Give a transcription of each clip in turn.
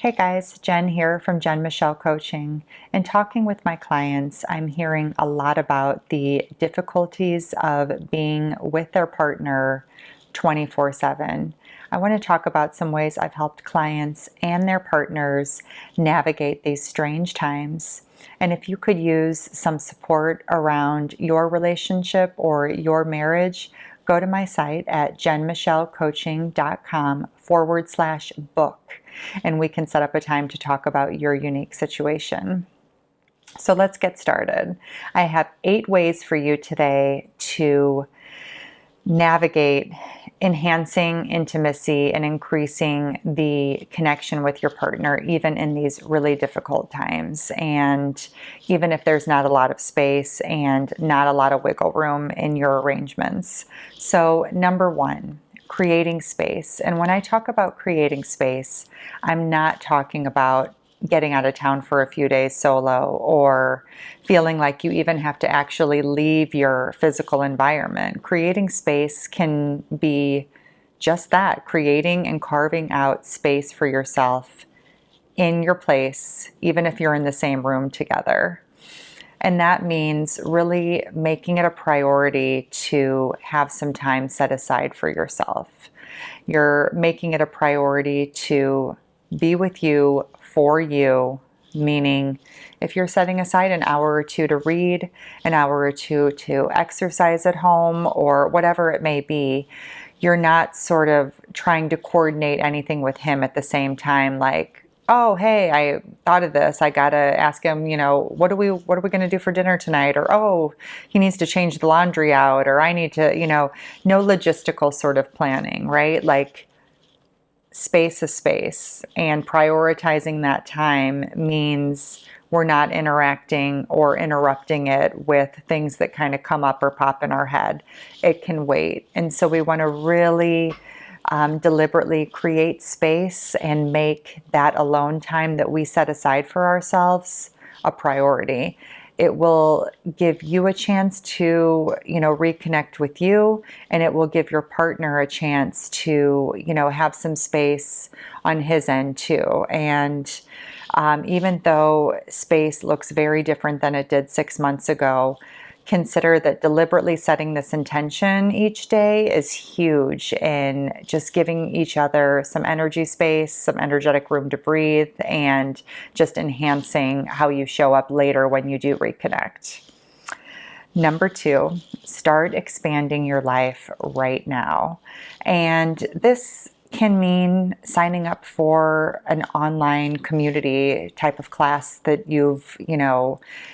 Hey guys, Jen here from Jen Michelle Coaching. In talking with my clients, I'm hearing a lot about the difficulties of being with their partner 24/7. I want to talk about some ways I've helped clients and their partners navigate these strange times. And if you could use some support around your relationship or your marriage, go to my site at jenmichellecoaching.com/book and we can set up a time to talk about your unique situation. So let's get started. I have 8 ways for you today to navigate enhancing intimacy and increasing the connection with your partner, even in these really difficult times. And even if there's not a lot of space and not a lot of wiggle room in your arrangements. So, number 1, creating space. And when I talk about creating space, I'm not talking about getting out of town for a few days solo or feeling like you even have to actually leave your physical environment. Creating space can be just that, creating and carving out space for yourself in your place, even if you're in the same room together. And that means really making it a priority to have some time set aside for yourself. You're making it a priority to be with you for you, meaning if you're setting aside an hour or two to read, an hour or two to exercise at home, or whatever it may be, you're not sort of trying to coordinate anything with him at the same time, like, oh, hey, I thought of this. I gotta ask him, what are we gonna do for dinner tonight? Or, oh, he needs to change the laundry out, or I need to, no logistical sort of planning, right? Like, space is space, and prioritizing that time means we're not interacting or interrupting it with things that kind of come up or pop in our head. It can wait. And so we want to really deliberately create space and make that alone time that we set aside for ourselves a priority. It will give you a chance to, reconnect with you, and it will give your partner a chance to, have some space on his end too. And even though space looks very different than it did 6 months ago, consider that deliberately setting this intention each day is huge in just giving each other some energy space, some energetic room to breathe, and just enhancing how you show up later when you do reconnect. Number 2, start expanding your life right now. And this can mean signing up for an online community type of class that you've,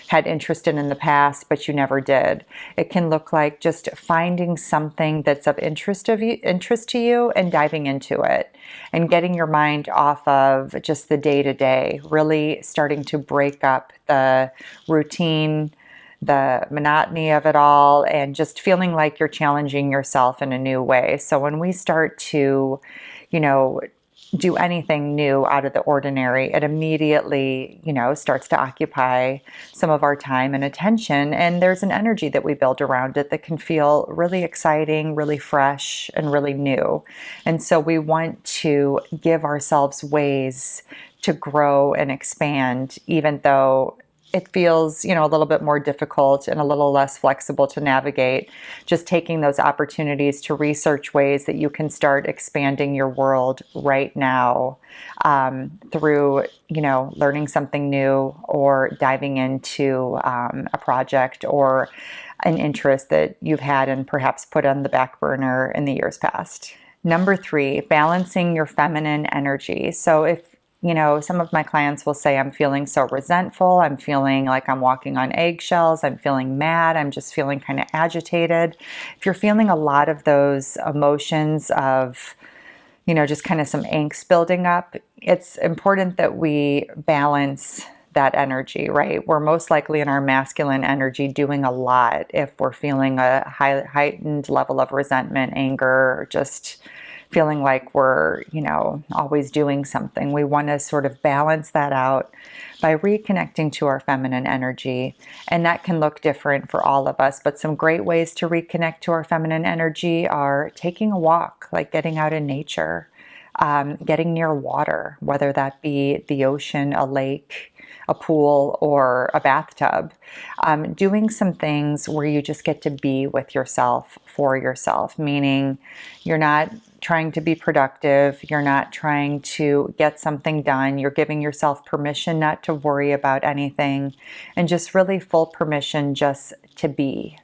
had interest in the past, but you never did. It can look like just finding something that's of interest to you and diving into it and getting your mind off of just the day-to-day, really starting to break up the routine, the monotony of it all, and just feeling like you're challenging yourself in a new way. So when we start to, do anything new out of the ordinary, it immediately, starts to occupy some of our time and attention. And there's an energy that we build around it that can feel really exciting, really fresh, and really new. And so we want to give ourselves ways to grow and expand, even though it feels, a little bit more difficult and a little less flexible to navigate. Just taking those opportunities to research ways that you can start expanding your world right now through, learning something new or diving into a project or an interest that you've had and perhaps put on the back burner in the years past. Number 3, balancing your feminine energy. So if some of my clients will say, I'm feeling so resentful, I'm feeling like I'm walking on eggshells, I'm feeling mad, I'm just feeling kind of agitated. If you're feeling a lot of those emotions of, just kind of some angst building up, it's important that we balance that energy, right? We're most likely in our masculine energy doing a lot if we're feeling a heightened level of resentment, anger, just feeling like we're, always doing something. We want to sort of balance that out by reconnecting to our feminine energy. And that can look different for all of us, but some great ways to reconnect to our feminine energy are taking a walk, like getting out in nature, getting near water, whether that be the ocean, a lake, a pool, or a bathtub. Doing some things where you just get to be with yourself for yourself, meaning you're not trying to be productive, you're not trying to get something done, you're giving yourself permission not to worry about anything, and just really full permission just to be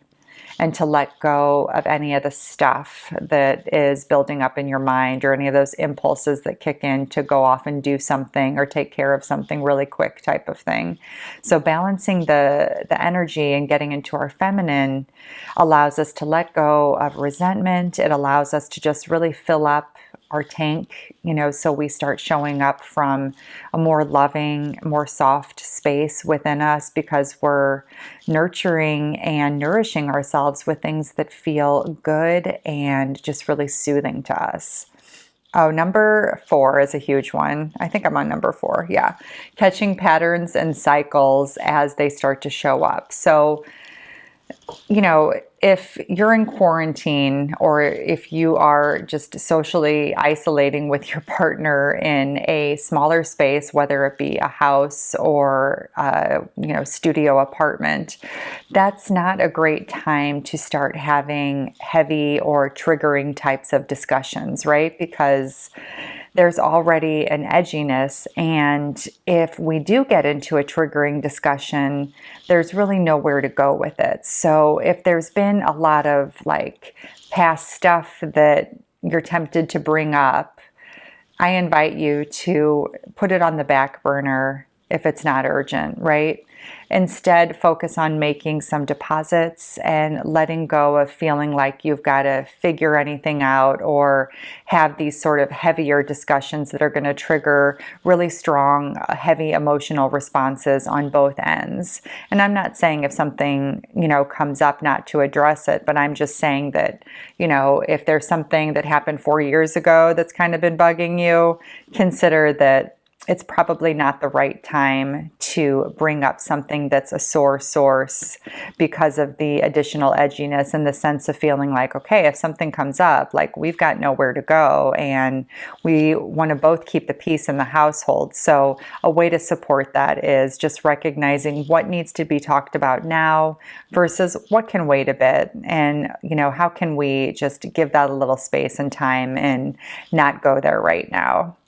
and to let go of any of the stuff that is building up in your mind or any of those impulses that kick in to go off and do something or take care of something really quick type of thing. So balancing the energy and getting into our feminine allows us to let go of resentment. It allows us to just really fill up our tank, so we start showing up from a more loving, more soft space within us because we're nurturing and nourishing ourselves with things that feel good and just really soothing to us. Oh, number 4 is a huge one. I think I'm on number 4. Yeah. Catching patterns and cycles as they start to show up. So, if you're in quarantine or if you are just socially isolating with your partner in a smaller space, whether it be a house or studio apartment, that's not a great time to start having heavy or triggering types of discussions, right? Because there's already an edginess, and if we do get into a triggering discussion, there's really nowhere to go with it. So if there's been a lot of past stuff that you're tempted to bring up, I invite you to put it on the back burner if it's not urgent, right? Instead, focus on making some deposits and letting go of feeling like you've got to figure anything out or have these sort of heavier discussions that are going to trigger really strong, heavy emotional responses on both ends. And I'm not saying if something, comes up not to address it, but I'm just saying that, if there's something that happened 4 years ago that's kind of been bugging you, consider that it's probably not the right time to bring up something that's a sore source because of the additional edginess and the sense of feeling like, okay, if something comes up, we've got nowhere to go and we want to both keep the peace in the household. So a way to support that is just recognizing what needs to be talked about now versus what can wait a bit. And, how can we just give that a little space and time and not go there right now?